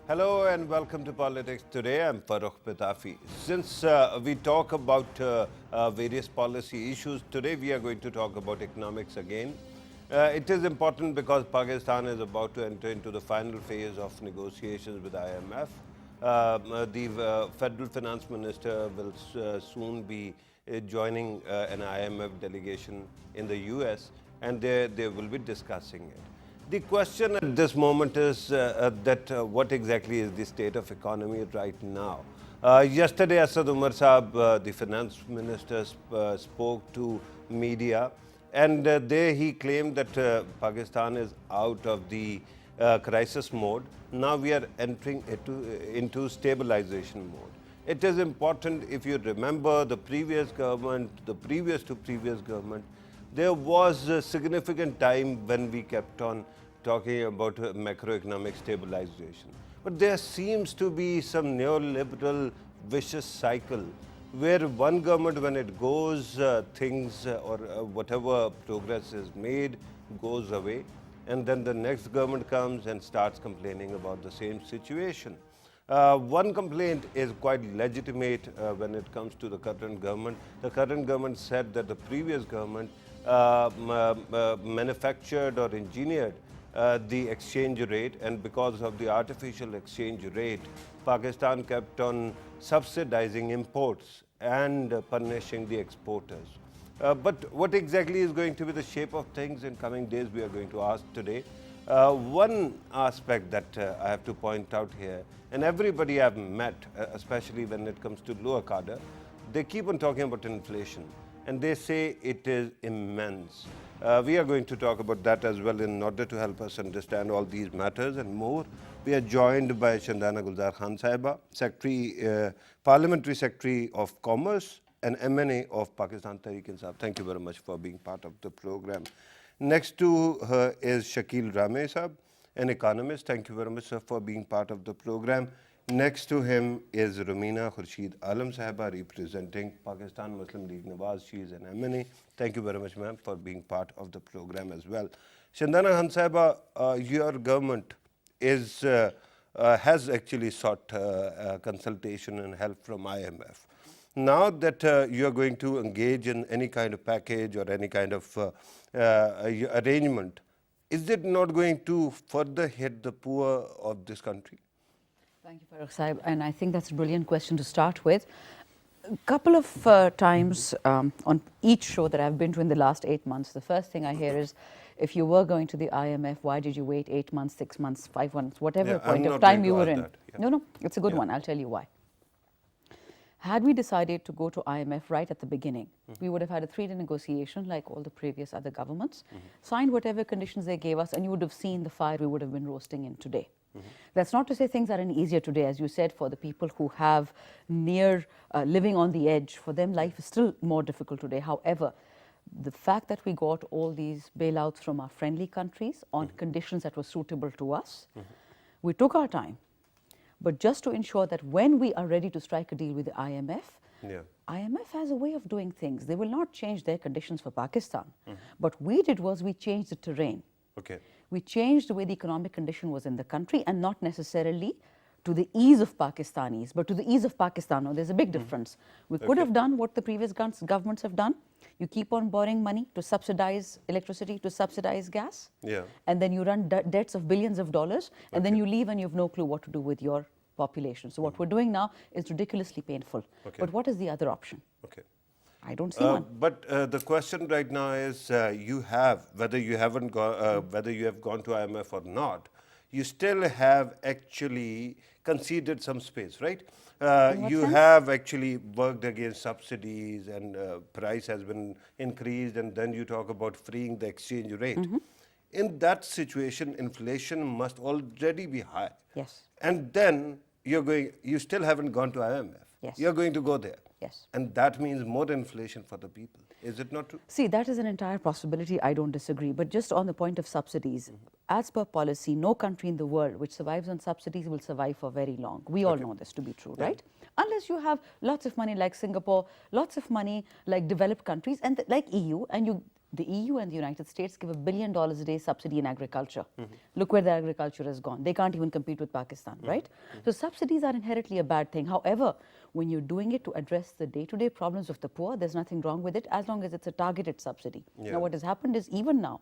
Hello and welcome to Politics Today. I'm Farooq Pitafi. Since we talk about various policy issues, today we are going to talk about economics again. It is important because Pakistan is about to enter into the final phase of negotiations with IMF. The Federal Finance Minister will soon be joining an IMF delegation in the US, and they will be discussing it. The question at this moment is that what exactly is the state of economy right now? Yesterday, Asad Umar Saab, the finance minister, spoke to media, and there he claimed that Pakistan is out of the crisis mode. Now we are entering into stabilization mode. It is important, if you remember the previous government, the previous to previous government, there was a significant time when we kept on talking about macroeconomic stabilization. But there seems to be some neoliberal vicious cycle where one government, when it goes, things or whatever progress is made goes away, and then the next government comes and starts complaining about the same situation. One complaint is quite legitimate when it comes to the current government. The current government said that the previous government manufactured or engineered the exchange rate, and because of the artificial exchange rate, Pakistan kept on subsidizing imports and punishing the exporters. But what exactly is going to be the shape of things in coming days, we are going to ask today. One aspect that I have to point out here, and everybody I've met, especially when it comes to lower cadre, they keep on talking about inflation, and they say it is immense. We are going to talk about that as well in order to help us understand all these matters and more. We are joined by Shandana Gulzar Khan Sahiba, Parliamentary Secretary of Commerce and MNA of Pakistan Tehreek-e-Insaf. Thank you very much for being part of the program. Next to her is Shakil Rame Sahab, an economist. Thank you very much, sir, for being part of the program. Next to him is Rumina Khurshid Alam Sahiba, representing Pakistan Muslim League Nawaz. She is an MNA. Thank you very much, ma'am, for being part of the program as well. Shandana Khan Sahiba, your government has actually sought consultation and help from IMF. Now that you are going to engage in any kind of package or any kind of arrangement, is it not going to further hit the poor of this country? Thank you, Farooq Sahib, and I think that's a brilliant question to start with. A couple of times on each show that I've been to in the last 8 months, the first thing I hear is, if you were going to the IMF, why did you wait 8 months, 6 months, 5 months, whatever point of time you were in? No, it's a good one. I'll tell you why. Had we decided to go to IMF right at the beginning, we would have had a 3-day negotiation like all the previous other governments, signed whatever conditions they gave us, and you would have seen the fire we would have been roasting in today. That's not to say things are any easier today. As you said, for the people who have near living on the edge, for them life is still more difficult today. However, the fact that we got all these bailouts from our friendly countries on conditions that were suitable to us, we took our time. But just to ensure that when we are ready to strike a deal with the IMF, IMF has a way of doing things. They will not change their conditions for Pakistan. What we did was we changed the terrain. We changed the way the economic condition was in the country, and not necessarily to the ease of Pakistanis, but to the ease of Pakistan. Now, there's a big difference. We could have done what the previous governments have done. You keep on borrowing money to subsidize electricity, to subsidize gas, and then you run debts of billions of dollars, and then you leave and you have no clue what to do with your population. So what we're doing now is ridiculously painful. But what is the other option? I don't see one. But the question right now is, you have, whether you have gone to IMF or not, you still have actually conceded some space, right? You have actually worked against subsidies, and price has been increased, and then you talk about freeing the exchange rate. In that situation, inflation must already be high. Yes. And then you still haven't gone to IMF. Yes. You're going to go there. Yes. And that means more inflation for the people. Is it not true? See, that is an entire possibility. I don't disagree. But just on the point of subsidies, as per policy, no country in the world which survives on subsidies will survive for very long. We all know this to be true, right? Unless you have lots of money like Singapore, lots of money like developed countries, and like EU, and you the EU and the United States give $1 billion a day subsidy in agriculture. Look where the agriculture has gone. They can't even compete with Pakistan, right? So subsidies are inherently a bad thing. However, when you're doing it to address the day-to-day problems of the poor, there's nothing wrong with it as long as it's a targeted subsidy. Yeah. Now, what has happened is even now,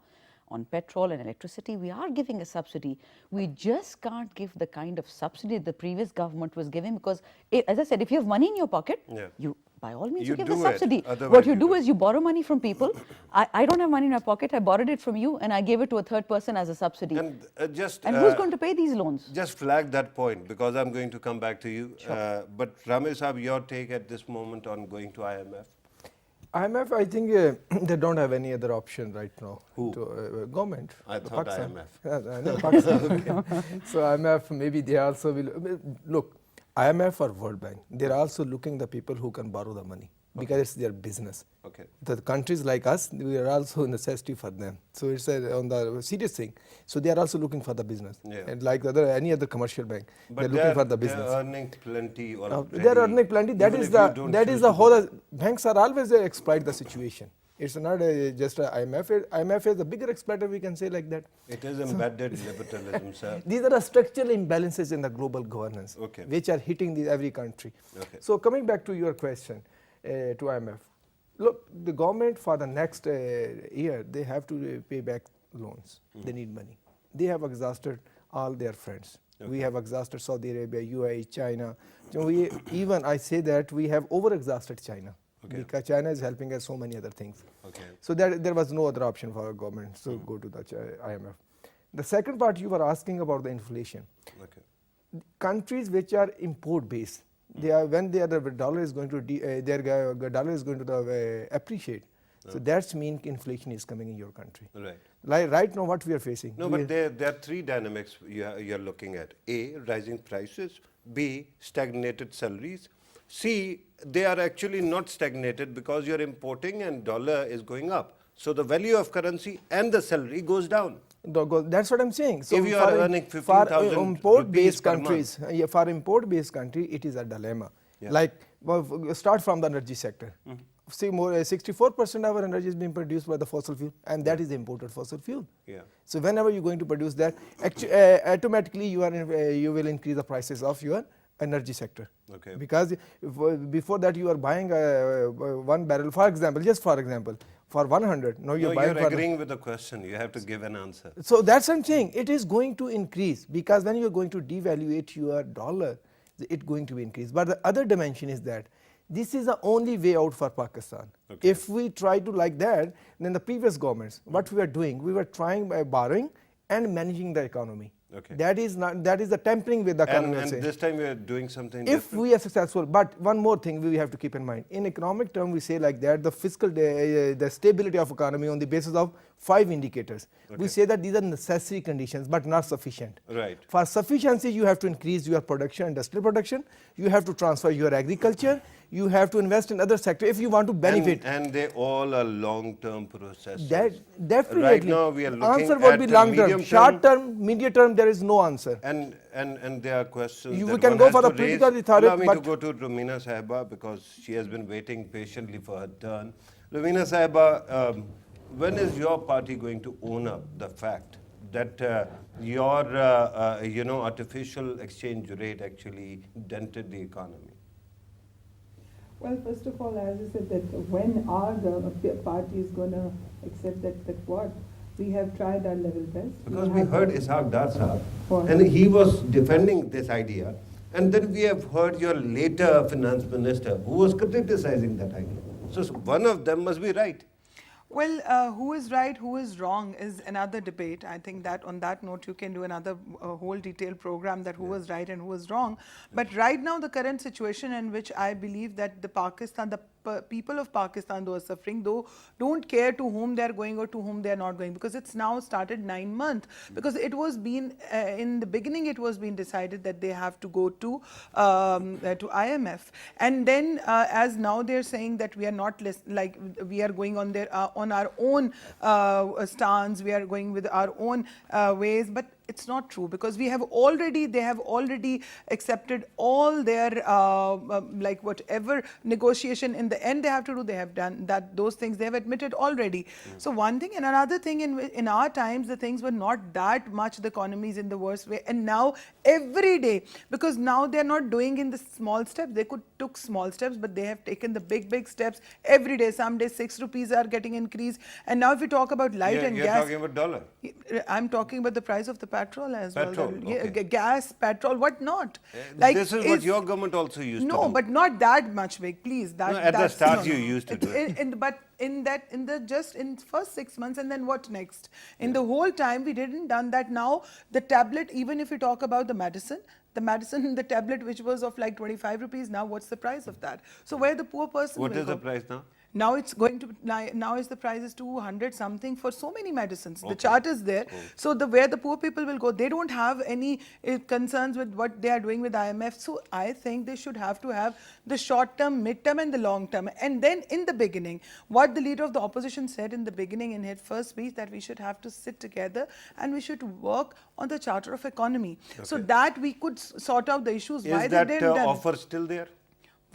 on petrol and electricity, we are giving a subsidy. We just can't give the kind of subsidy the previous government was giving because, as I said, if you have money in your pocket, Yeah. you, by all means, You you give do the it. subsidy. Otherwise What you you do don't. is you borrow money from people. I don't have money in my pocket. I borrowed it from you and I gave it to a third person as a subsidy. And And who's going to pay these loans? Just flag that point because I'm going to come back to you. But Ramesh Saab, your take at this moment on going to IMF? IMF, I think they don't have any other option right now. Who? To, government. I thought Pakistan. IMF. No, Pakistan. So IMF, maybe they also will. Look, IMF or World Bank, they're also looking the people who can borrow the money because it's their business. Okay. The countries like us, we are also a necessity for them. So it's on the serious thing. So they are also looking for the business. Yeah. And like any other commercial bank, But they're looking for the business. They're earning plenty already. They are earning plenty. That Even is if you don't that choose is the to whole. do Banks are always exploit the situation. It's not just a IMF. IMF is the bigger exploiter. We can say like that. It is embedded liberalism, sir. These are the structural imbalances in the global governance, Okay. which are hitting every country. Okay. So coming back to your question to IMF, look, the government for the next year they have to pay back loans. They need money. They have exhausted all their friends. We have exhausted Saudi Arabia, UAE, China. So even I say that we have over-exhausted China. Okay. Because China is helping us so many other things. Okay. So there was no other option for our government to go to the IMF. The second part you were asking about the inflation. Okay. Countries which are import based, they are when their dollar is going to their dollar is going to appreciate. So that's mean inflation is coming in your country. Right. Like right now, what we are facing. No, but there are three dynamics you're looking at. A, rising prices. B, stagnated salaries. C, they are actually not stagnated because you're importing and dollar is going up. So the value of currency and the salary goes down. That's what I'm saying. So If you are earning 15,000 import-based rupees per countries, for import-based country, it is a dilemma. Yeah. Like, start from the energy sector. See, more 64% of our energy is being produced by the fossil fuel, and that is imported fossil fuel. Yeah. So whenever you're going to produce that, automatically you will increase the prices of your energy sector. Okay. Because before that you are buying one barrel, for example, for 100. Now you're buying you're for agreeing with the question. You have to give an answer. so that's what I'm saying. It is going to increase because when you're going to devaluate your dollar, it's going to increase. But the other dimension is that this is the only way out for Pakistan. Okay. If we try to like that, then the previous governments, what we were doing, we were trying by borrowing and managing the economy. Okay. That is the tampering with the economy. And this time we are doing something If different. we are successful, but one more thing we have to keep in mind. In economic term, we say like that the fiscal, the stability of economy on the basis of 5 indicators. Okay. We say that these are necessary conditions, but not sufficient. Right. For sufficiency, you have to increase your production, industrial production. You have to transfer your agriculture. You have to invest in other sectors if you want to benefit. And they all are long-term processes. That definitely. Right now we are looking answer would at be the long medium term. term. Short term, medium term, there is no answer. And there are questions We that can one go has for to the political raise. rhetoric, Allow me to but- go to Rumina Sahiba because she has been waiting patiently for her turn. Rumina Sahiba, when is your party going to own up the fact that your artificial exchange rate actually dented the economy? Well, first of all, as I said, that when are the parties going to accept that what? We have tried our level best. Because we have heard done- Ishaq Dar Sahab, What? and he was defending this idea. And then we have heard your later finance minister who was criticizing that idea. So one of them must be right. Well, who is right, who is wrong is another debate. I think that on that note, you can do another whole detailed program that who was right and who was wrong. But right now, the current situation in which I believe that the people of Pakistan, though are suffering, though don't care to whom they are going or to whom they are not going, because it's now started 9 months. Because it was been in the beginning, it was being decided that they have to go to IMF, and then as now they're saying that we are not like we are going on their on our own stance, we are going with our own ways, but it's not true, because they have already accepted all their like whatever negotiation in the end they have to do, they have done that. Those things they have admitted already. So one thing, and another thing, in our times the things were not that much, the economy is in the worst way, and now every day, because now they are not doing in the small steps. They took small steps, but they have taken the big steps every day. Some days 6 rupees are getting increased, and now if we talk about light and You're gas, talking about dollar. I'm talking about the price of the petrol as Petrol, well. The, okay. Gas, petrol, what not? This is what your government also used to do. No, but not that much big, please. No, at the that's- start you used to do it. But in the just in first 6 months, and then what next? In the whole time we didn't done that. Now the tablet, even if we talk about the medicine, the tablet which was of like 25 rupees, now what's the price of that? So where the poor person What will is the go? price now? Now it's going to now is the price is 200 something for so many medicines. The chart is there. So where the poor people will go, they don't have any concerns with what they are doing with IMF. So I think they should have to have the short term, mid term, and the long term. And then in the beginning, what the leader of the opposition said in the beginning in his first speech, that we should have to sit together and we should work on the charter of economy, so that we could sort out the issues. Why Is they that didn't done? offer still there?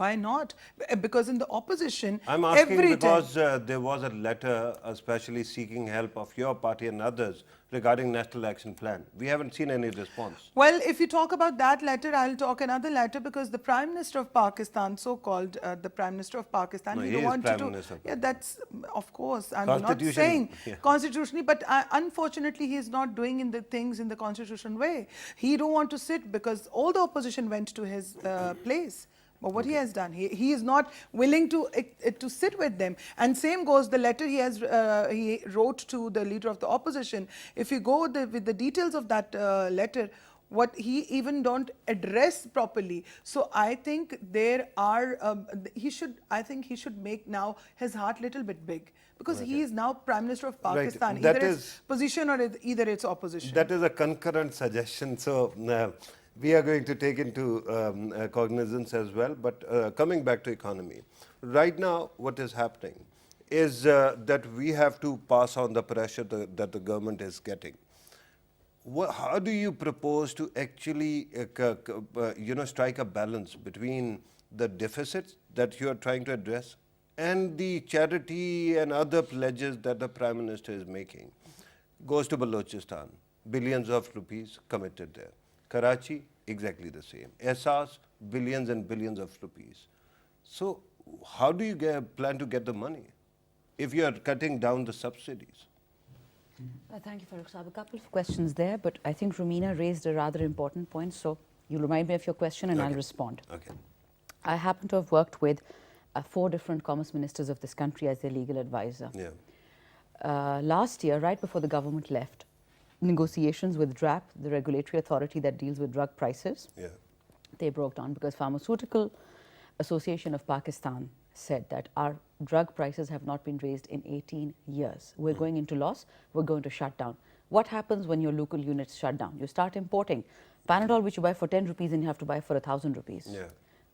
Why not? Because in the opposition, I'm asking every time. because there was a letter especially seeking help of your party and others regarding National Action Plan. We haven't seen any response. Well, if you talk about that letter, I'll talk another letter, because the Prime Minister of Pakistan, so-called the Prime Minister of Pakistan, No, he he don't is want Prime to. Minister. Yeah, that's of course. I'm not Constitution, saying yeah. constitutionally, but unfortunately, he is not doing in the things in the constitution way. He don't want to sit because all the opposition went to his place. But what he has done, he is not willing to sit with them. And same goes the letter he wrote to the leader of the opposition. If you go with the details of that letter, what he even don't address properly. So I think there are I think he should make now his heart little bit big, because he is now Prime Minister of Pakistan. That Either is- it's position or either it's opposition. That is a concurrent suggestion. So we are going to take into cognizance as well. But coming back to economy, right now what is happening is that we have to pass on the pressure that the government is getting. How do you propose to actually strike a balance between the deficits that you are trying to address and the charity and other pledges that the Prime Minister is making? Goes to Balochistan, billions of rupees committed there. Karachi, exactly the same. Ehsas, billions and billions of rupees. So how do you plan to get the money if you are cutting down the subsidies? Thank you, Farooq Saab. A couple of questions there, but I think Rumina raised a rather important point, so you'll remind me of your question and I'll respond. Okay. I happen to have worked with 4 different commerce ministers of this country as their legal advisor. Yeah. Last year, right before the government left, negotiations with DRAP, the regulatory authority that deals with drug prices, Yeah. they broke down because Pharmaceutical Association of Pakistan said that our drug prices have not been raised in 18 years. We're going into loss, we're going to shut down. What happens when your local units shut down? You start importing Panadol, which you buy for 10 rupees and you have to buy for 1,000 rupees. Yeah.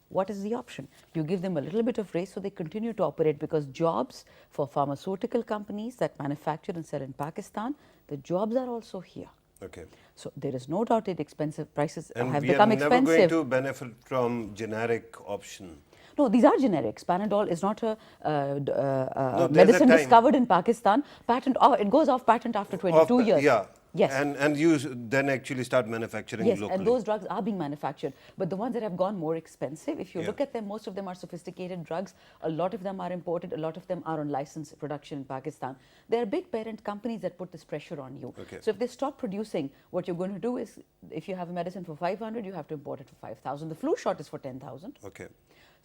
What is the option? You give them a little bit of raise so they continue to operate, because jobs for pharmaceutical companies that manufacture and sell in Pakistan, the jobs are also here. Okay. So there is no doubt that expensive prices And have we become are never expensive. going to benefit from generic option. No, these are generics. Panadol is not a there's a medicine time. discovered in Pakistan. It goes off patent after 22 years. Yeah. Yes. And you then actually start manufacturing Yes, locally. and those drugs are being manufactured. But the ones that have gone more expensive, if you Yeah. look at them, most of them are sophisticated drugs. A lot of them are imported. A lot of them are on license production in Pakistan. There are big parent companies that put this pressure on you. Okay. So if they stop producing, what you're going to do is, if you have a medicine for 500, you have to import it for 5,000. The flu shot is for 10,000. Okay.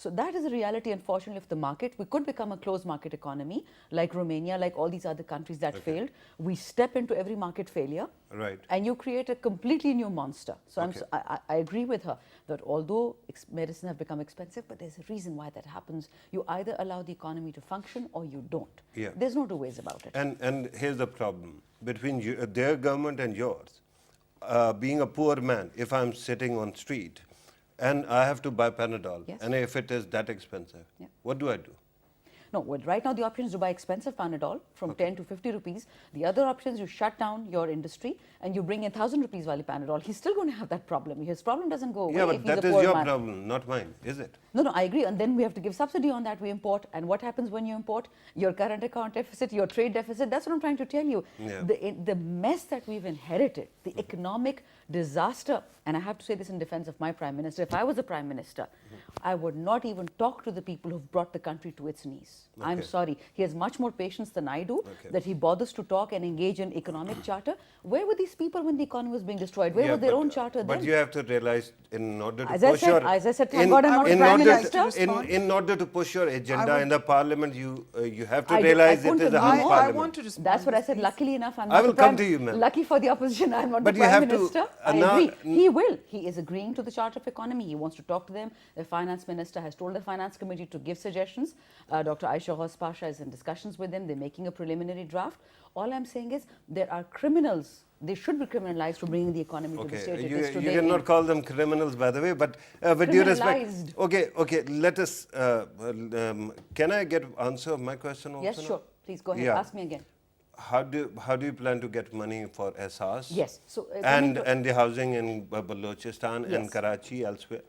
So that is a reality, unfortunately, of the market. We could become a closed market economy like Romania, like all these other countries that failed. We step into every market failure. Right. And you create a completely new monster. So Okay. I agree with her that although medicine have become expensive, but there's a reason why that happens. You either allow the economy to function or you don't. Yeah. There's no two ways about it. And here's the problem between their government and yours. Being a poor man, if I'm sitting on street and I have to buy Panadol, Yes. and if it is that expensive, Yeah. what do I do? No, well, right now the option is to buy expensive Panadol from 10 to 50 rupees. The other option is you shut down your industry and you bring in 1,000 rupees wali Panadol. He's still going to have that problem. His problem doesn't go away Yeah, if but he's that a is poor your man. problem, not mine, is it? No, no, I agree. And then we have to give subsidy on that. We import. And what happens when you import? Your current account deficit, your trade deficit. That's what I'm trying to tell you. Yeah. The mess that we've inherited, the economic disaster, and I have to say this in defense of my Prime Minister, if I was a Prime Minister, I would not even talk to the people who've brought the country to its knees. I'm Okay. sorry. He has much more patience than I do, Okay. that he bothers to talk and engage in economic charter. Where were these people when the economy was being destroyed? Where Yeah, was their but- own charter But then? you have to realize, in order to As I push said- your... as I said, thank in- God I'm not the in Prime order Minister. to- Respond. in order to push your agenda would- in the parliament, you have to I realize couldn't it is a agree hung more. I parliament. want to respond. That's what I this, said. please. Luckily enough, I'm I not will the come prime, to you, ma'am. Lucky for the opposition, I'm not But the you prime have to- minister. now- I agree. He will. He is agreeing to the Charter of Economy. He wants to talk to them. The finance minister has told the finance committee to give suggestions. Dr. Aisha Ghaus Pasha is in discussions with them. They're making a preliminary draft. All I'm saying is there are criminals. They should be criminalized for bringing the economy to the Okay, state it you is today. cannot call them criminals, by the way, but with due respect... Criminalized. Okay, let us... can I get answer of my question also Yes, now? sure. Please go ahead. Yeah. Ask me again. How do you plan to get money for Ehsaas? Yes. So, coming to- and the housing in Balochistan and Yes. Karachi, elsewhere?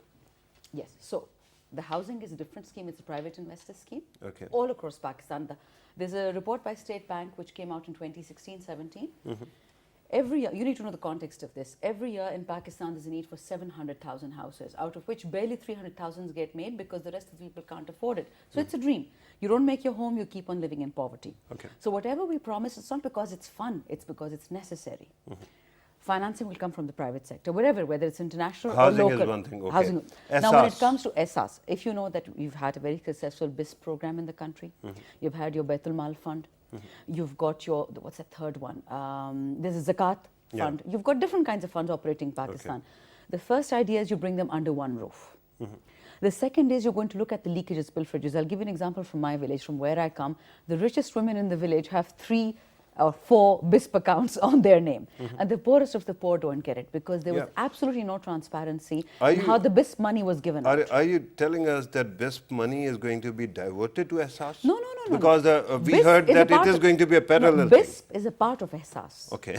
Yes. So the housing is a different scheme. It's a private investor scheme. Okay. All across Pakistan. There's a report by State Bank which came out in 2016-17. Every year, you need to know the context of this. Every year in Pakistan, there's a need for 700,000 houses, out of which barely 300,000 get made because the rest of the people can't afford it. So it's a dream. You don't make your home, you keep on living in poverty. Okay. So whatever we promise, it's not because it's fun, it's because it's necessary. Financing will come from the private sector, wherever, whether it's international Housing or is local. one thing, okay. Housing. Now, when it Ehsaas. comes to Ehsaas, if you know that we've had a very successful BIS program in the country, you've had your Baitul Mal fund, you've got your, what's the third one? There's a Zakat Yeah. fund. You've got different kinds of funds operating in Pakistan. The first idea is you bring them under one roof. The second is you're going to look at the leakages, pilferages. I'll give you an example from my village, from where I come. The richest women in the village have 3 or 4 BISP accounts on their name. And the poorest of the poor don't get it because there was Yeah. absolutely no transparency Are in you- how the BISP money was given out. Are you telling us that BISP money is going to be diverted to Ehsaas? No. Because we BISP heard is a that it part is of- going to be a parallel no, thing. BISP is a part of Ehsaas. Okay.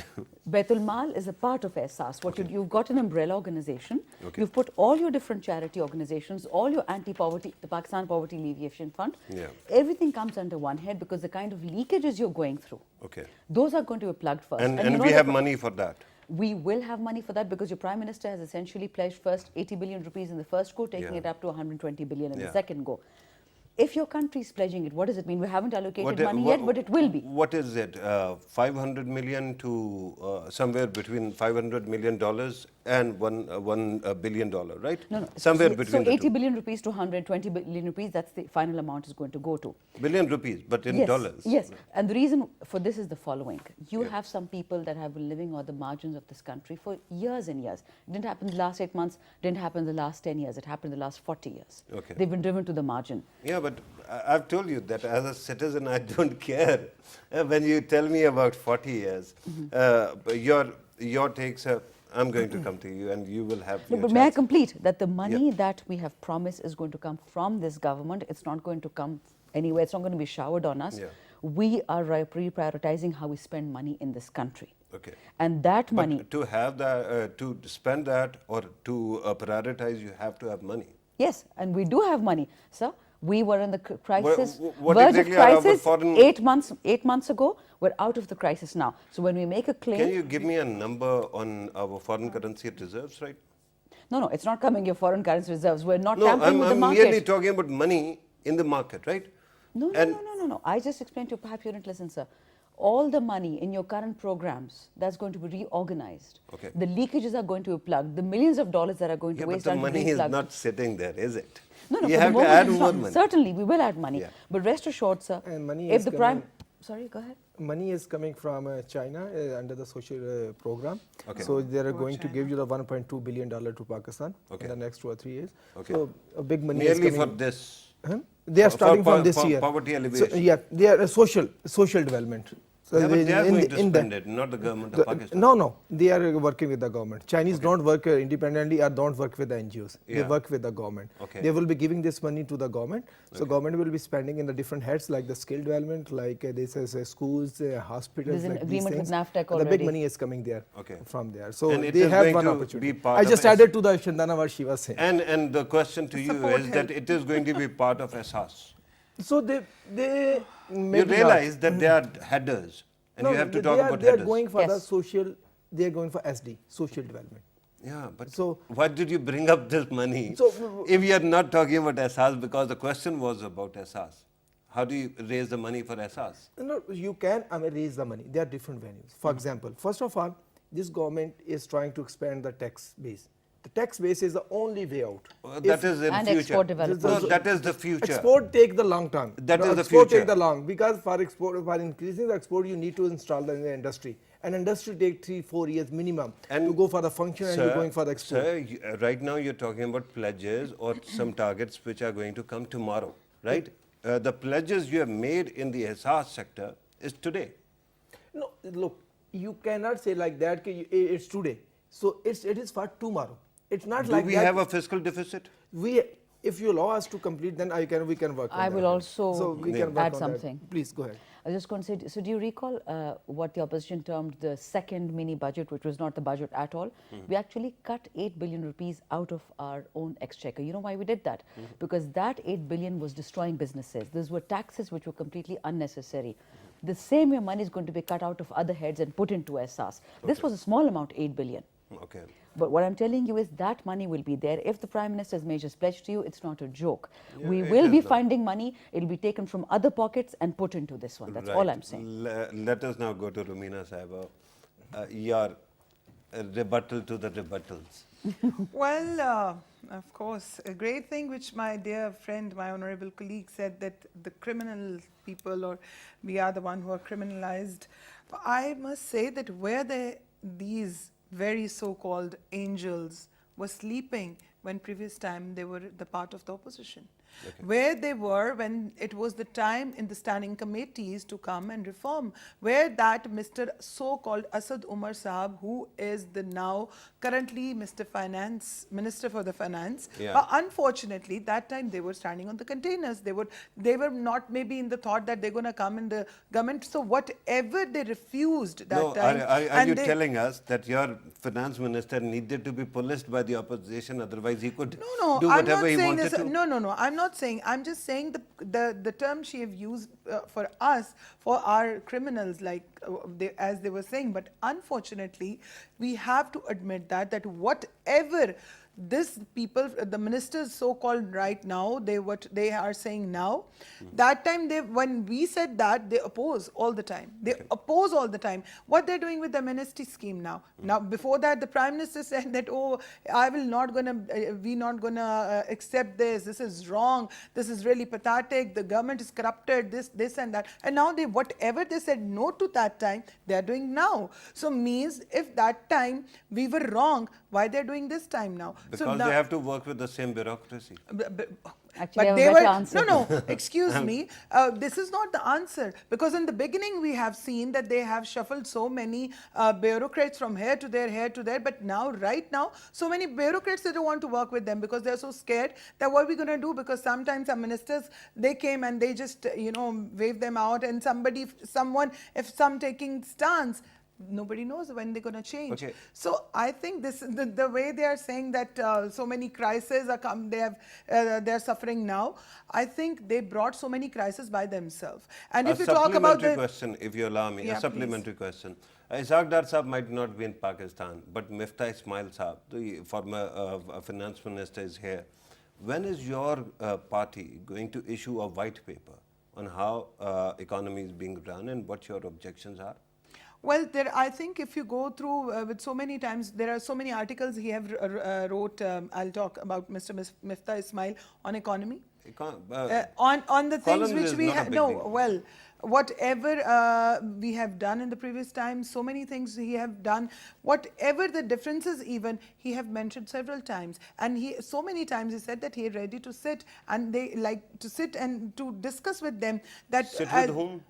Baitul Mal is a part of Ehsaas. You've got an umbrella organization. Okay. You've put all your different charity organizations, all your anti-poverty, the Pakistan Poverty Alleviation Fund. Yeah. Everything comes under one head because the kind of leakages you're going through, Okay. those are going to be plugged first. And you know we the have pro- money for that. We will have money for that because your Prime Minister has essentially pledged first 80 billion rupees in the first go, taking Yeah. it up to 120 billion in Yeah. the second go. If your country is pledging it, what does it mean? We haven't allocated What- money wha- yet, but it will be. What is it? 500 million to somewhere between $500 million and $1 billion, right? No. Somewhere So between the 80 two. billion rupees to 120 billion rupees, that's the final amount is going to go to. Billion rupees, but in yes, dollars. Yes, and the reason for this is the following. You Yeah. have some people that have been living on the margins of this country for years and years. It didn't happen in the last 8 months, didn't happen in the last 10 years, it happened in the last 40 years. Okay. They've been driven to the margin. Yeah, but I've told you that as a citizen, I don't care. When you tell me about 40 years, your takes are, I'm going to come to you and you will have No, your but may I chance. complete that the money that we have promised is going to come from this government. It's not going to come anywhere. It's not going to be showered on us. Yeah. We are reprioritizing how we spend money in this country. Okay. And that But money, to have that, to spend that or to prioritize, you have to have money. yes, and we do have money, sir. We were in the crisis, what verge exactly of are our crisis foreign- 8 months ago. We're out of the crisis now. So when we make a claim, Can you give me a number on our foreign currency reserves, right? no, it's not coming your foreign currency reserves. We're not No, tampering I'm with the market. merely talking about money in the market, right? No. I just explained to you, perhaps you didn't listen, sir. All the money in your current programs, that's going to be reorganized. Okay. The leakages are going to be plugged. The millions of dollars that are going to Yeah, but waste the are going to money be is plugged. not sitting there, is it? No, You for the have to moment add it's more not. money. Certainly, we will add money. Yeah. But rest assured, sir, And money if is the prime... coming- Sorry, go ahead. Money is coming from China under the social program. Okay. So they are For going to China. give you the $1.2 billion to Pakistan Okay. in the next 2 or 3 years. Okay. So a big money is Merely coming. for this. Huh? They are For starting from this for year. poverty So, alleviation. yeah, they are social development. So Yeah, but they are in going the- to in the- spend it, not the government of Pakistan. No, they are working with the government. Chinese don't work independently or don't work with the NGOs. They Yeah. work with the government. Okay. They will be giving this money to the government. So government will be spending in the different heads like the skill development, like this is schools, hospitals. There's an like these agreement with things. NAFTAC The big already. money is coming there Okay. from there. So And it they is have going one to opportunity. be part I of just S- added to the Shandana what she was saying. And the question to you support is that it is going to be part of Asas. So they You maybe not. realize that they are headers, and you have to talk about they are headers. going for the Yes. social. They are going for SD, social development. Yeah, but So- why did you bring up this money So- if you are not talking about Asas? Because the question was about Asas. How do you raise the money for Asas? No, you can raise the money. There are different venues. For example, first of all, this government is trying to expand the tax base. The tax base is the only way out. That is in And future. export development. No, that is the future. Export take the long term. That is the export future. take the long because for export, for increasing the export, you need to install the in the industry. And industry take 3-4 years minimum to go for the function and you're going for the export. Sir, right now you're talking about pledges or some targets which are going to come tomorrow, right? The pledges you have made in the Asas sector is today. No, look, you cannot say like that. It's today. So it is for tomorrow. It's not Do like we that. have a fiscal deficit? If you allow us to complete, then we can work. I on will that. also so we can work add on something. That. Please go ahead. I was just going to say, so do you recall what the opposition termed the second mini budget, which was not the budget at all? We actually cut 8 billion rupees out of our own exchequer. You know why we did that? Because that 8 billion was destroying businesses. These were taxes which were completely unnecessary. The same way money is going to be cut out of other heads and put into Asas. This was a small amount, 8 billion. Okay. But what I'm telling you is that money will be there. If the Prime Minister's made his pledge to you, it's not a joke. Yeah, We it will is be not. finding money. It'll be taken from other pockets and put into this one. That's all Right. I'm saying. Let us now go to Rumina Sahiba. Your rebuttal to the rebuttals. Well, of course, a great thing which my dear friend, my honorable colleague said that the criminal people or we are the one who are criminalized. I must say that where these very so-called angels were sleeping when previous time they were the part of the opposition. Where they were when it was the time in the standing committees to come and reform, where that Mr. so-called Asad Umar Sahab, who is the now currently Minister for the Finance, Yeah. but unfortunately that time they were standing on the containers. They were not maybe in the thought that they're going to come in the government. So whatever they refused that No, time, are and you they- telling us that your finance minister needed to be policed by the opposition, otherwise he could No, do I'm whatever not he saying wanted this. to? No. I'm not saying. I'm just saying the term she have used for us, for our criminals, like as they were saying. But unfortunately, we have to admit that whatever this people, the ministers so-called right now, what they are saying now, that time when we said that, they oppose all the time. They oppose all the time. What they're doing with the amnesty scheme now. Now before that, the Prime Minister said that, oh, we're not gonna accept this. This is wrong. This is really pathetic. The government is corrupted. This and that. And now whatever they said no to that time, they are doing now. So means if that time we were wrong, why they're doing this time now? So Because now- they have to work with the same bureaucracy. Actually, I have a they better were answer. no. Excuse me. This is not the answer because in the beginning we have seen that they have shuffled so many bureaucrats from here to there. But now, right now, so many bureaucrats they don't want to work with them because they're so scared that what are we going to do? Because sometimes some ministers they came and they just wave them out, and if some taking stance. Nobody knows when they're going to change. Okay. So I think this the way they are saying that so many crises are they're suffering now. I think they brought so many crises by themselves. And if you talk about supplementary the question, if you allow me, Yeah, a supplementary question. Ishaq Dar Saab might not be in Pakistan, but Miftah Ismail Saab, the former finance minister, is here. When is your party going to issue a white paper on how economy is being run and what your objections are? Well, I think if you go through with so many times, there are so many articles he have wrote. I'll talk about Mr. Miftah Ismail on economy. On the things columns which is we not a have. big No, deal. well, whatever we have done in the previous times, so many things he have done. Whatever the differences, even he have mentioned several times, and so many times he said that he is ready to sit and they like to sit and to discuss with them. That Sit with whom?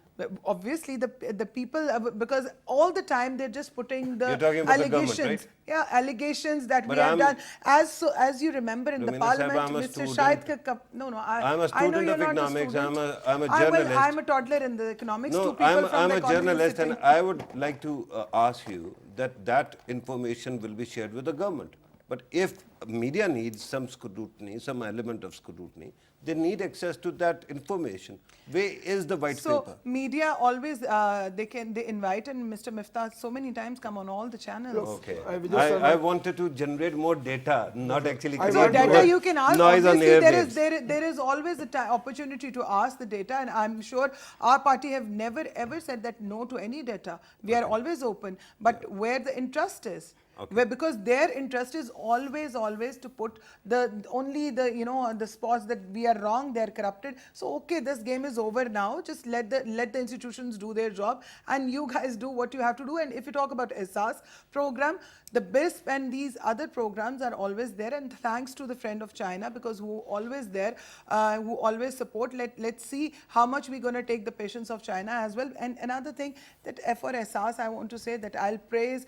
Obviously, the people, because all the time they're just putting the You're talking about the government, allegations. right? Yeah, allegations that But we have I'm- done. As you remember in the Rumina Sahib, parliament, I'm a Mr. student. Shahid no, I'm a I know student you're of not economics. a student. I'm a journalist. I'm a toddler in the economics. No, Two people from I'm the a economy journalist, and sitting. I would like to ask you that information will be shared with the government. But if media needs some scrutiny, some element of scrutiny, they need access to that information. Where is the white So paper? media always they invite, and Mr. Miftah so many times come on all the channels. Okay. I will just I wanted to generate more data, not actually I create want to Data more you can ask. noise on Obviously, airwaves. there is always a opportunity to ask the data, and I'm sure our party have never ever said that no to any data. We are always open, but where the interest is. Okay. Where, because their interest is always to put only the spots that we are wrong, they are corrupted. So okay, this game is over now. Just let the institutions do their job, and you guys do what you have to do. And if you talk about ESAS program, the BISP and these other programs are always there, and thanks to the friend of China, because who always there, who always support. Let's see how much we're going to take the patience of China as well. And another thing that for ESAS, I want to say that I'll pray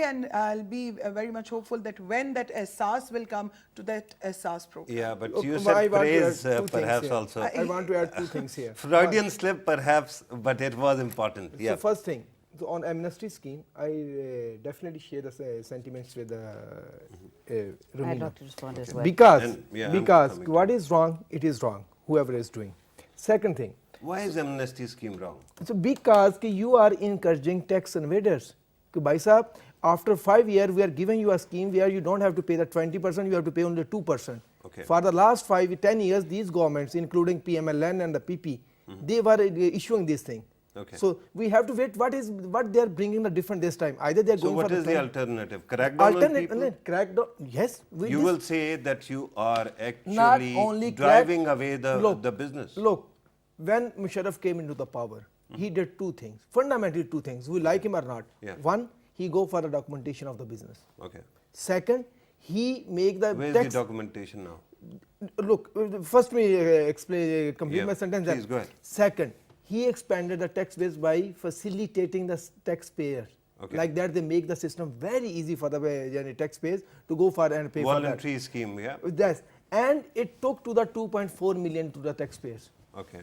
and I'll be very much hopeful that when that ESAS will come to that ESAS program. Yeah, but Look, you I said want to add praise two things perhaps here. also. I want to add two things here. Freudian slip perhaps, but it was important. Yeah. So first thing, so on amnesty scheme, I definitely share the sentiments with I'd Rumina. like to respond as well. Because, And, yeah, I'm because coming to what is wrong, it is wrong, whoever is doing. Second thing, Why is amnesty scheme wrong? so because कि you are encouraging tax invaders. कि भाई साहब, after 5 years, we are giving you a scheme where you don't have to pay the 20%, you have to pay only 2%. Okay. For the last 10 years, these governments, including PMLN and the PP, they were issuing this thing. Okay. So we have to wait. What they are bringing the different this time? Either they are So going what for is the 20 alternative? Crackdown on people? Crackdown. Yes. You will say that you are not actually only driving away the business. Look, when Musharraf came into the power, he did two things, fundamentally two things. We like him or not. Yeah. One, he go for the documentation of the business. Okay. Second, he make the Where's tax. the documentation now? Look, first me explain, complete Yeah, my sentence. please go ahead. Second, he expanded the tax base by facilitating the taxpayer. Okay. Like that, they make the system very easy for the taxpayers to go for and pay for that. Voluntary scheme, yeah? Yes, and it took to the 2.4 million to the taxpayers. Okay.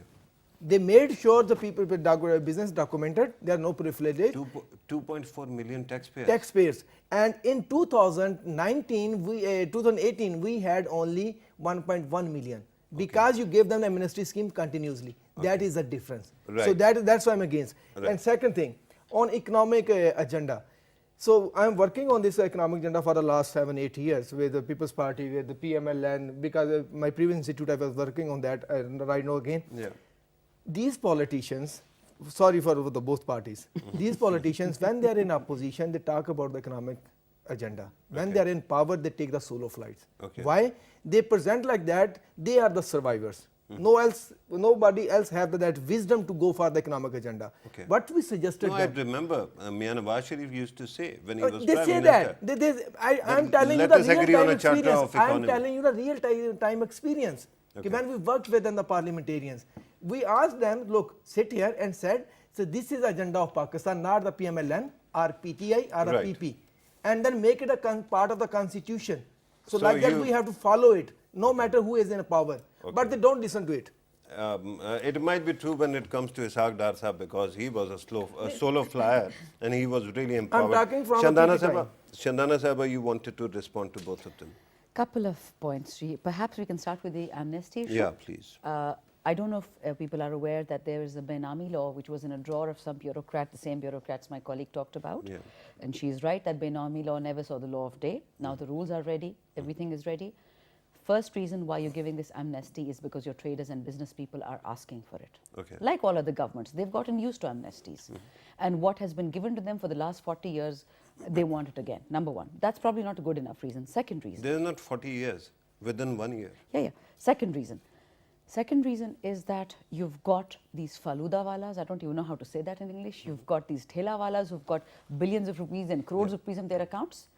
They made sure the people with business documented, there are no privileges. 2.4 million taxpayers. Taxpayers. And in 2018, we had only 1.1 million. Because you gave them the amnesty scheme continuously. That is the difference. Right. So that's why I'm against. Right. And second thing, on economic agenda. So I'm working on this economic agenda for the last 7-8 years with the People's Party, with the PMLN, because my previous institute I was working on that, and right now again. Yeah. These politicians, sorry for the both parties, these politicians, when they are in opposition, they talk about the economic agenda. When they are in power, they take the solo flights. Okay. Why? They present like that, they are the survivors. Nobody else have that wisdom to go for the economic agenda. Okay. What we suggested No, I them, remember Mian Nawaz Sharif used to say when he was they Prime say Minister. that. I'm telling you let the us agree on real a time charter experience. of I'm economy. telling you the real time experience. Okay. When we worked with them, the parliamentarians, we asked them, look, sit here and said, so this is the agenda of Pakistan, not the PMLN or PTI or Right. a PP. And then make it a part of the constitution. So So like that you- we have to follow it, no matter who is in power. But they don't listen to it. It might be true when it comes to Ishaq Dar Sahab because he was a solo flyer and he was really empowered. talking from a Shandana PPI. Sahaba, Shandana Sahaba, you wanted to respond to both of them. Couple of points. Perhaps we can start with the amnesty issue. Yeah, please. I don't know if people are aware that there is a Benami law which was in a drawer of some bureaucrat, the same bureaucrats my colleague talked about. Yeah. And she's right that Benami law never saw the law of day. Now the rules are ready, everything is ready. First reason why you're giving this amnesty is because your traders and business people are asking for it. Okay. Like all other governments, they've gotten used to amnesties. And what has been given to them for the last 40 years, they want it again, number one. That's probably not a good enough reason. Second reason. There's not 40 years, within 1 year. Yeah. Second reason. Second reason is that you've got these faluda walas, I don't even know how to say that in English. You've got these thela walas who've got billions of rupees and crores of rupees in their accounts.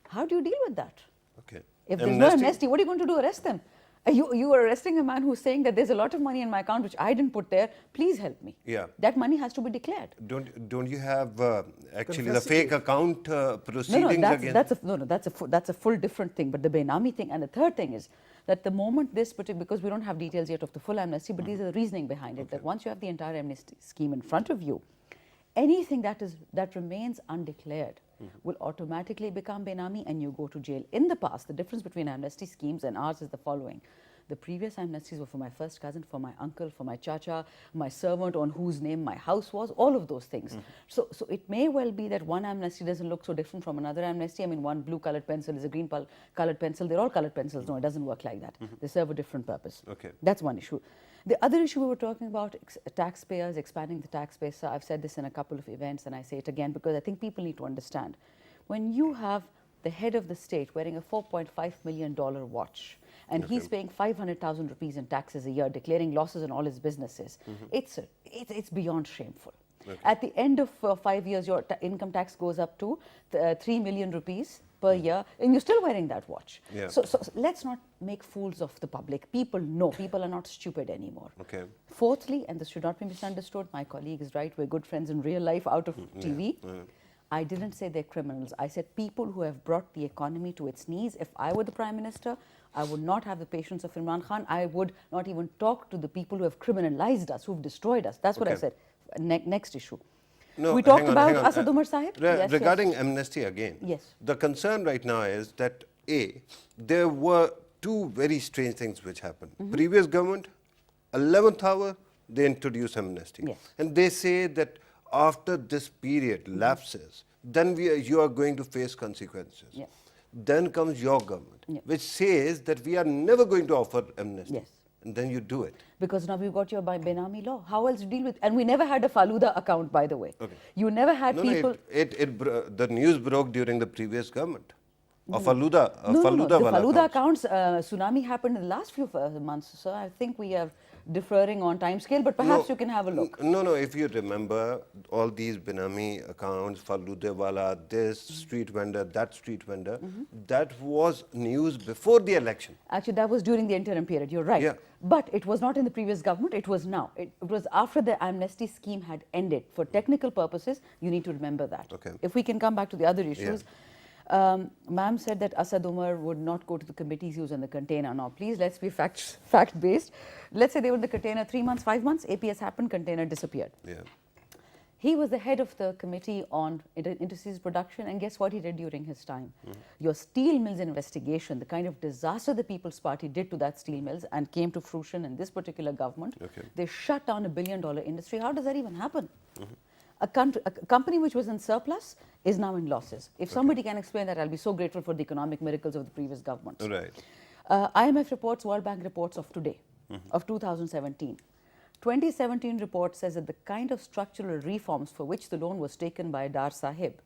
How do you deal with that? Okay. If there's no amnesty, what are you going to do? Arrest them? You are arresting a man who's saying that there's a lot of money in my account which I didn't put there. Please help me. Yeah. That money has to be declared. Don't you have actually the fake Confessing. account proceedings again? That's a full different thing. But the Benami thing, and the third thing is that the moment this particular, because we don't have details yet of the full amnesty, but these are the reasoning behind it. That once you have the entire amnesty scheme in front of you, anything that remains undeclared will automatically become Benami and you go to jail. In the past, the difference between amnesty schemes and ours is the following. The previous amnesties were for my first cousin, for my uncle, for my chacha, my servant on whose name my house was, all of those things. So it may well be that one amnesty doesn't look so different from another amnesty. I mean, one blue colored pencil is a green colored pencil. They're all colored pencils. No, it doesn't work like that. They serve a different purpose. Okay. That's one issue. The other issue we were talking about, taxpayers, expanding the tax base. So I've said this in a couple of events and I say it again because I think people need to understand. When you have the head of the state wearing a $4.5 million watch and he's paying 500,000 rupees in taxes a year, declaring losses in all his businesses, it's beyond shameful. Okay. At the end of 5 years, your income tax goes up to 3 million rupees per year, and you're still wearing that watch. Yeah. So let's not make fools of the public. People know. People are not stupid anymore. Okay. Fourthly, and this should not be misunderstood, my colleague is right, we're good friends in real life, out of TV. I didn't say they're criminals. I said people who have brought the economy to its knees. If I were the Prime Minister, I would not have the patience of Imran Khan. I would not even talk to the people who have criminalized us, who've destroyed us. That's what I Okay. said. Next issue. No, we talked hang on, about hang on. Asad Umar Sahib. Yes, regarding yes. amnesty again, Yes. the concern right now is that there were two very strange things which happened. Previous government, 11th hour, they introduced amnesty. Yes. And they say that after this period lapses, then you are going to face consequences. Yes. Then comes your government, Yeah. which says that we are never going to offer amnesty. Yes. And then you do it. Because now we've got your Benami law. How else to deal with? And we never had a Faluda account, by the way. Okay. You never had No, people. the news broke during the previous government. A Faluda, a No, Faluda the wala Faluda accounts. accounts, tsunami happened in the last few months, so I think we are deferring on time scale, but perhaps you can have a look. No, if you remember all these Benami accounts, Faludewala, this street vendor, that street vendor, that was news before the election. Actually, that was during the interim period, you're right. Yeah. But it was not in the previous government, it was now. It was after the amnesty scheme had ended. For technical purposes, you need to remember that. Okay. If we can come back to the other issues. Ma'am said that Asad Umar would not go to the committees used in the container. Now, please, let's be fact-based. Let's say they were in the container 3 months, 5 months, APS happened, container disappeared. Yeah. He was the head of the committee on interseas production, and guess what he did during his time? Your steel mills investigation, the kind of disaster the People's Party did to that steel mills and came to fruition in this particular government. Okay. They shut down $1 billion industry. How does that even happen? A company which was in surplus is now in losses. If somebody can explain that, I'll be so grateful for the economic miracles of the previous government. Right. IMF reports, World Bank reports of today, of 2017. 2017 report says that the kind of structural reforms for which the loan was taken by Dar Sahib,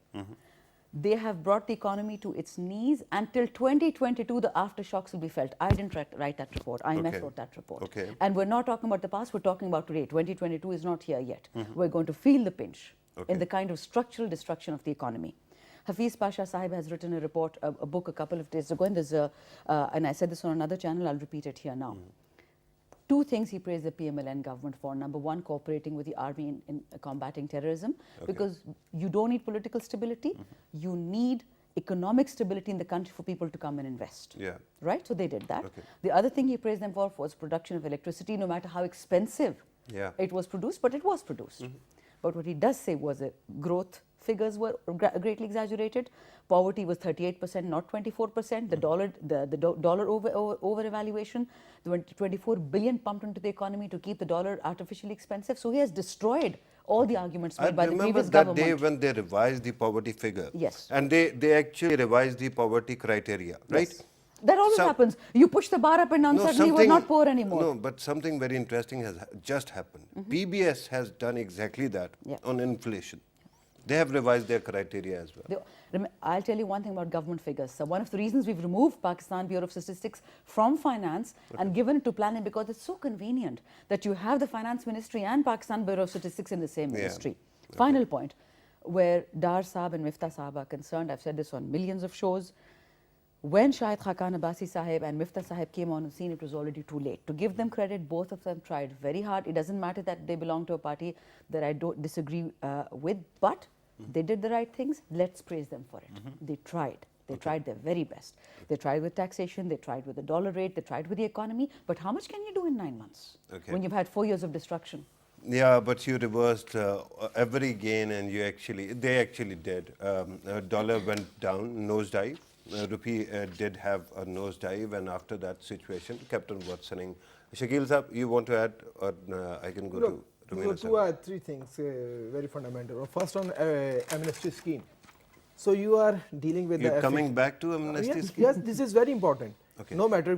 they have brought the economy to its knees. Until 2022, the aftershocks will be felt. I didn't write that report. IMF Okay. wrote that report. Okay. And we're not talking about the past, we're talking about today. 2022 is not here yet. We're going to feel the pinch Okay. in the kind of structural destruction of the economy. Hafiz Pasha Sahib has written a report, a book a couple of days ago, and there's and I said this on another channel, I'll repeat it here now. Two things he praised the PMLN government for. Number one, cooperating with the army in combating terrorism, because you don't need political stability, you need economic stability in the country for people to come and invest. Yeah. Right? So they did that. Okay. The other thing he praised them for was production of electricity, no matter how expensive Yeah. it was produced, but it was produced. But what he does say was that growth figures were greatly exaggerated. Poverty was 38%, not 24%. The dollar over evaluation, the 24 billion pumped into the economy to keep the dollar artificially expensive. So he has destroyed all the arguments I made by the remember previous that government. day when they revised the poverty figure. Yes. And they actually revised the poverty criteria, right? Yes. That always So- happens. You push the bar up and down, suddenly we're not poor anymore. No, but something very interesting has just happened. PBS has done exactly that Yeah. on inflation. They have revised their criteria as well. I'll tell you one thing about government figures. So one of the reasons we've removed Pakistan Bureau of Statistics from finance and given it to planning, because it's so convenient that you have the finance ministry and Pakistan Bureau of Statistics in the same ministry. Final point, where Dar Saab and Miftah Saab are concerned, I've said this on millions of shows, When Shahid Khaqan Abbasi Sahib and Miftah Sahib came on the scene, it was already too late. To give them credit, both of them tried very hard. It doesn't matter that they belong to a party that I don't disagree with, but they did the right things. Let's praise them for it. They tried. They tried their very best. They tried with taxation, they tried with the dollar rate, they tried with the economy. But how much can you do in 9 months when you've had 4 years of destruction? Yeah, but you reversed every gain, and they actually did. Dollar went down, nosedive. Rupee did have a nosedive, and after that situation kept on worsening. Shakil Saab, you want to add, or I can go to Rumina two Saab? or three things very fundamental. First, on amnesty scheme. So you are dealing with You're the coming back to amnesty yes, scheme? yes, this is very important. Okay. No matter,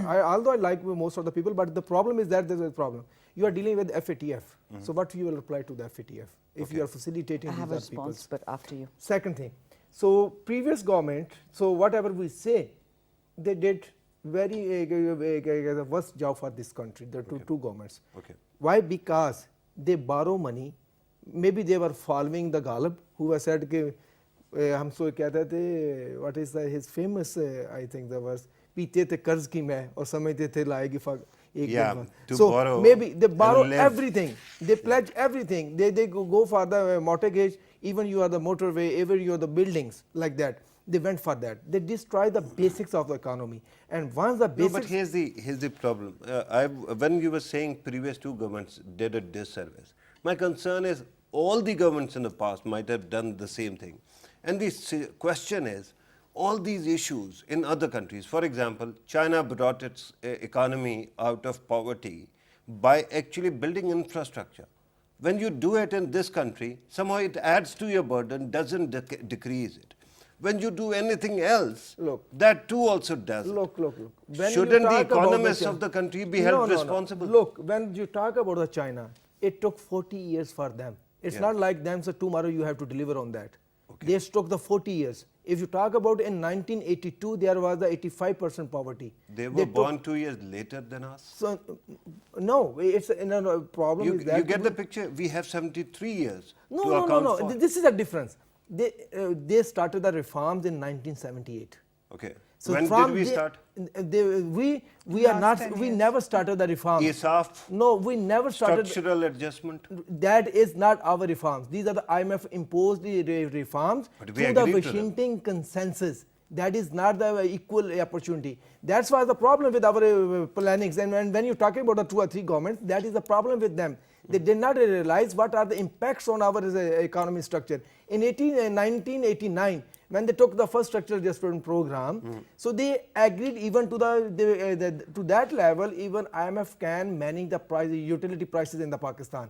although I like most of the people, but the problem is that there is a problem. You are dealing with FATF. So what you will apply to the FATF if you are facilitating I have a these people? response, but after you. Second thing, so previous government, so whatever we say, they did very the worst job for this country, the two governments. Okay. Why? Because they borrow money. Maybe they were following the Ghalib, who has said कि हम सो कहते थे, what is his famous I think the verse, पीते थे कर्ज की मैं और समझते थे लाएगी Yeah, to so borrow maybe they borrow and live. everything, they pledge everything, they go for the mortgage, even you are the motorway, even you are the buildings, like that. They went for that. They destroy the basics of the economy, and once the No, basics. but here's the problem. When you were saying previous two governments did a disservice, my concern is all the governments in the past might have done the same thing. And the question is, all these issues in other countries, for example, China brought its economy out of poverty by actually building infrastructure. When you do it in this country, somehow it adds to your burden, doesn't decrease it. When you do anything else, Look. that too also does. Look. When you Shouldn't the talk about economists Chi- of the country be No, held no. responsible? Look, when you talk about the China, it took 40 years for them. It's Yeah. not like them, so tomorrow you have to deliver on that. They took the 40 years. If you talk about in 1982, there was the 85% poverty. They were born 2 years later than us. So, no, it's no, problem You is that get the picture? We have 73 years to no. account for. This is a difference. They started the reforms in 1978. Okay. So When from did we start? We are Last not. 10 We years. never started the reforms. ESAF, No, we never started. structural adjustment. That is not our reforms. These are the IMF imposed reforms But we through the agreed to them. Washington consensus. That is not the equal opportunity. That's why the problem with our plannings. And when you're talking about the 2 or 3 governments, that is the problem with them. They did not realize what are the impacts on our economy structure. In 1989, when they took the first structural adjustment program, so they agreed even to to that level, even IMF can manage the utility prices in the Pakistan.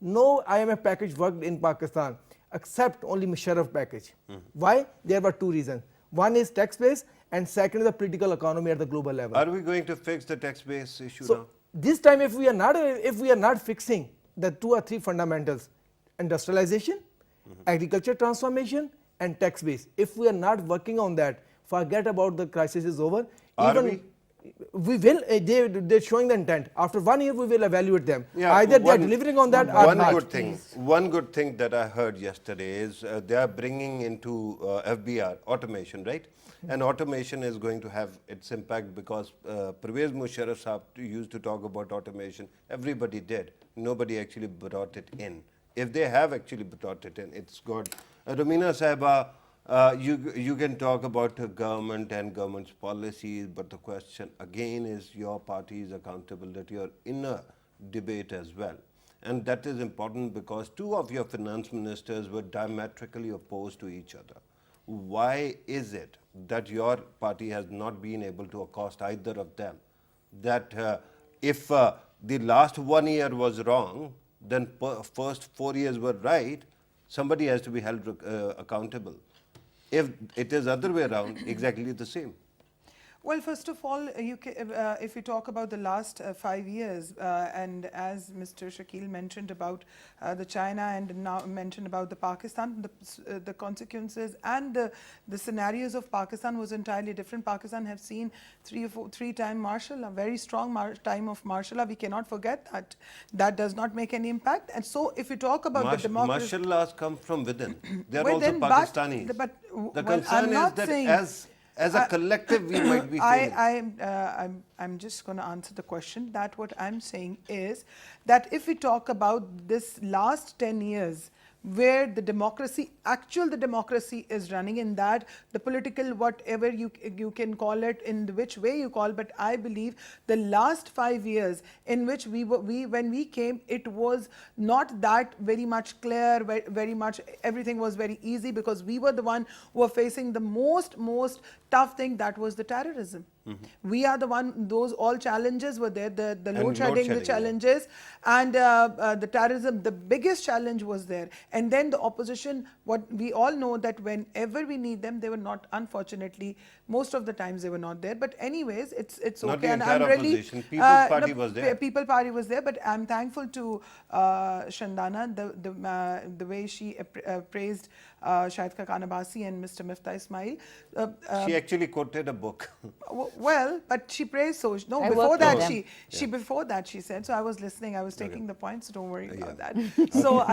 No IMF package worked in Pakistan except only Musharraf package. Why? There were 2 reasons. One is tax base, and second is the political economy at the global level. Are we going to fix the tax base issue So now? this time, if we are not fixing the 2 or 3 fundamentals, industrialization, agriculture transformation, and tax base, if we are not working on that, forget about the crisis is over. Are we will. They're showing the intent. After 1 year, we will evaluate them. Either they are delivering on that or one not. One good thing that I heard yesterday is they are bringing into FBR automation, right? And automation is going to have its impact because Pervez Musharraf Saab used to talk about automation. Everybody did. Nobody actually brought it in. If they have actually brought it in, it's good. Rumina Sahiba, you can talk about government and government's policies, but the question again is your party is accountable, that you're in a debate as well. And that is important because 2 of your finance ministers were diametrically opposed to each other. Why is it that your party has not been able to accost either of them? That if the last 1 year was wrong, then first 4 years were right, somebody has to be held accountable. If it is other way around, exactly the same. Well, first of all, if you talk about the last 5 years, and as Mr. Shakil mentioned about the China and now mentioned about the Pakistan, the consequences and the scenarios of Pakistan was entirely different. Pakistan have seen 3-time martial law, very strong time of martial law. We cannot forget that. That does not make any impact. And so, if you talk about the democracy, martial laws come from within. They are within, also Pakistanis. but the well, concern I'm is not that saying- as as a collective, we might be failing. I'm just going to answer the question. That what I'm saying is that if we talk about this last 10 years, where the democracy is running, in that the political, whatever you can call it, in which way you call, but I believe the last 5 years in which when we came, it was not that very much clear, very much everything was very easy, because we were the one who were facing the most tough thing, that was the terrorism. We are the one, those all challenges were there, the load shedding, the challenges, and the terrorism, the biggest challenge was there. And then the opposition, what we all know, that whenever we need them, they were not, unfortunately, most of the times they were not there. But anyways, it's Not okay. the And entire I'm really, opposition. People's Party was there. People Party was there, but I'm thankful to Shandana, the way she praised Shahid Khaqan Abbasi and Mr. Miftah Ismail. She actually quoted a book. Well, but she praised so no. I Before worked that, with them. before that she said. So I was listening. I was taking the points. So don't worry about that. So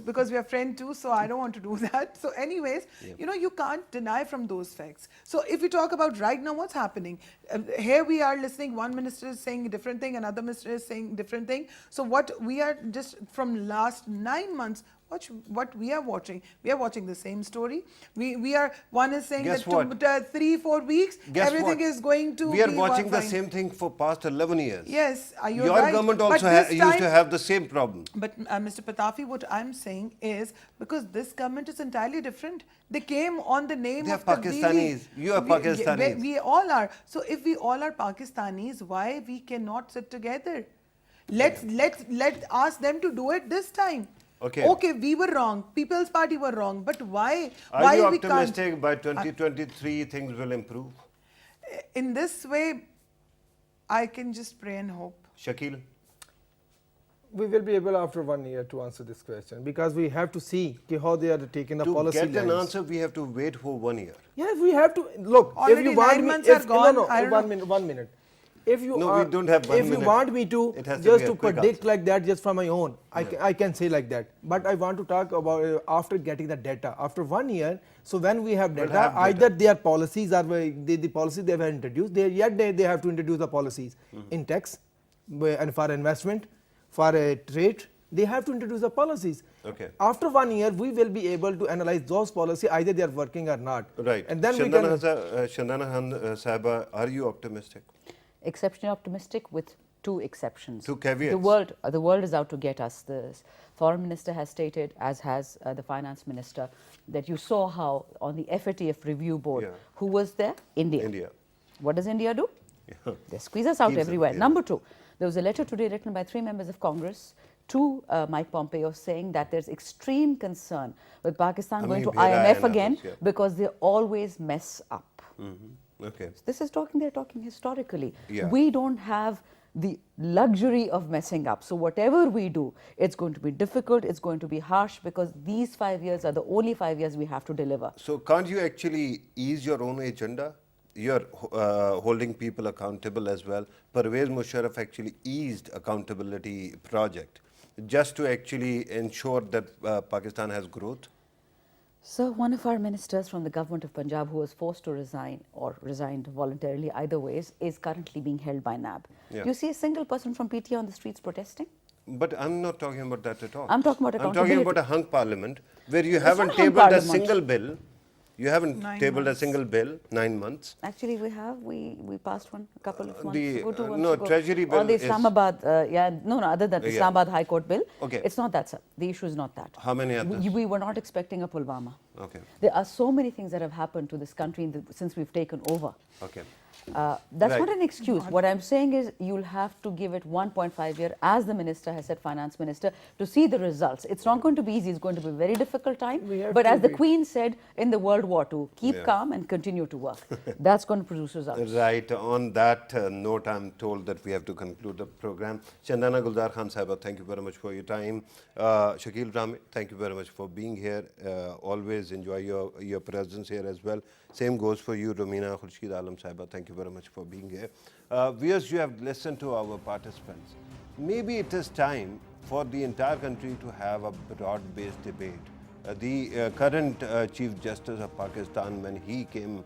because we are friends too, so I don't want to do that. So anyways, you know, you can't deny from those facts. So if we talk about right now, what's happening? Here we are listening. One minister is saying a different thing. Another minister is saying different thing. So what we are just from last 9 months. What we are watching the same story. We are, one is saying Guess that 3-4 weeks Guess everything what? is going to We are be watching the fine. same thing for past 11 years. Yes, you're Your right. government But also this used to time- have the same problem. But Mr. Patafi, what I'm saying is, because this government is entirely different. They came on the name They are of Tabdili. Pakistanis. You are Pakistanis. We all are. So if we all are Pakistanis, why we cannot sit together? Let's ask them to do it this time. Okay, we were wrong. People's Party were wrong. But why? Are Why you we can't? optimistic by 2023 things will improve? In this way, I can just pray and hope. Shakil? We will be able after 1 year to answer this question, because we have to see how they are taking the To policy get an lines. answer, we have to wait for 1 year. Yes, we have to look. Already if you want 9 me, months if, are gone, No, I don't one know. minute. 1 minute. If you No, are, we don't have 1 if minute. you want me to It has to just be a to quick predict answer. like that, just from my own, I can say like that. But I want to talk about after getting the data after 1 year. So when we have We'll data, have data. either their policies are the policies they have introduced. They have to introduce the policies in tax and for investment, for trade. They have to introduce the policies. Okay. After 1 year, we will be able to analyze those policies, either they are working or not. Right. And then Shandana Sahaba, are you optimistic? Exceptionally optimistic, with two exceptions. Two caveats. The world is out to get us. The foreign minister has stated, as has the finance minister, that you saw how on the FATF review board, Yeah. who was there? India. India. What does India do? Yeah. They squeeze us out Keeps us, everywhere. yeah. Number two, there was a letter today written by 3 members of Congress to Mike Pompeo, saying that there's extreme concern with Pakistan going to Bheda IMF and again others, yeah. because they always mess up. Okay. They're talking historically. Yeah. We don't have the luxury of messing up. So whatever we do, it's going to be difficult, it's going to be harsh, because these 5 years are the only 5 years we have to deliver. So can't you actually ease your own agenda? You're holding people accountable as well. Pervez Musharraf actually eased accountability project just to actually ensure that Pakistan has growth. So one of our ministers from the government of Punjab, who was forced to resign or resigned voluntarily, either ways, is currently being held by NAB. Yeah. Do you see a single person from PTA on the streets protesting? But I'm not talking about that at all. I'm talking about I'm talking accountability. about a hung parliament where you It's haven't not hung tabled a parliament. single bill. You haven't 9 tabled months. a single bill, 9 months. Actually, we passed one a couple of months The, ago, 2 months no, ago. Treasury bill on the is- Islamabad, other than the Yeah. Islamabad High Court bill. Okay. It's not that, sir. The issue is not that. How many others? We were not expecting a Pulwama. Okay. There are so many things that have happened to this country since we've taken over. Okay. That's Right. not an excuse. What I'm saying is you'll have to give it 1.5 years, as the minister has said, finance minister, to see the results. It's not going to be easy. It's going to be a very difficult time. We have But to as the wait. Queen said in the World War II, keep Yeah. calm and continue to work. That's going to produce results. Right. On that note, I'm told that we have to conclude the program. Chandana Guldar Khan Sahaba, thank you very much for your time. Shakil Rami, thank you very much for being here. Always enjoy your presence here as well. Same goes for you, Romina Khurshid Alam Sahaba. Thank you very much for being here. Viewers, you have listened to our participants. Maybe it is time for the entire country to have a broad-based debate The current Chief Justice of Pakistan, when he came,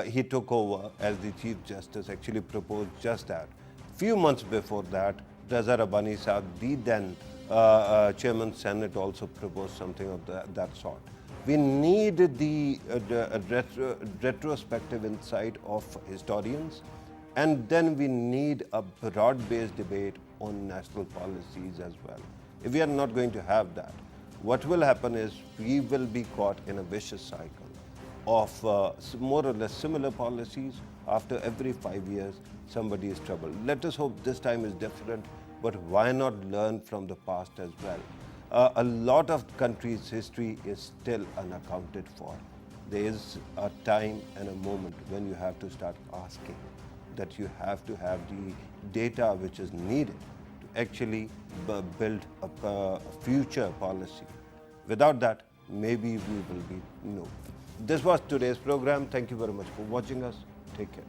he took over as the Chief Justice, actually proposed just that. Few months before that, Raza Rabbani Saab, the then Chairman Senate, also proposed something of that sort. We need the retrospective insight of historians, and then we need a broad-based debate on national policies as well. If we are not going to have that, what will happen is we will be caught in a vicious cycle of more or less similar policies. After every 5 years, somebody is troubled. Let us hope this time is different, but why not learn from the past as well? A lot of countries' history is still unaccounted for. There is a time and a moment when you have to start asking, that you have to have the data which is needed to actually build a future policy. Without that, maybe we will be no. This was today's program. Thank you very much for watching us. Take care.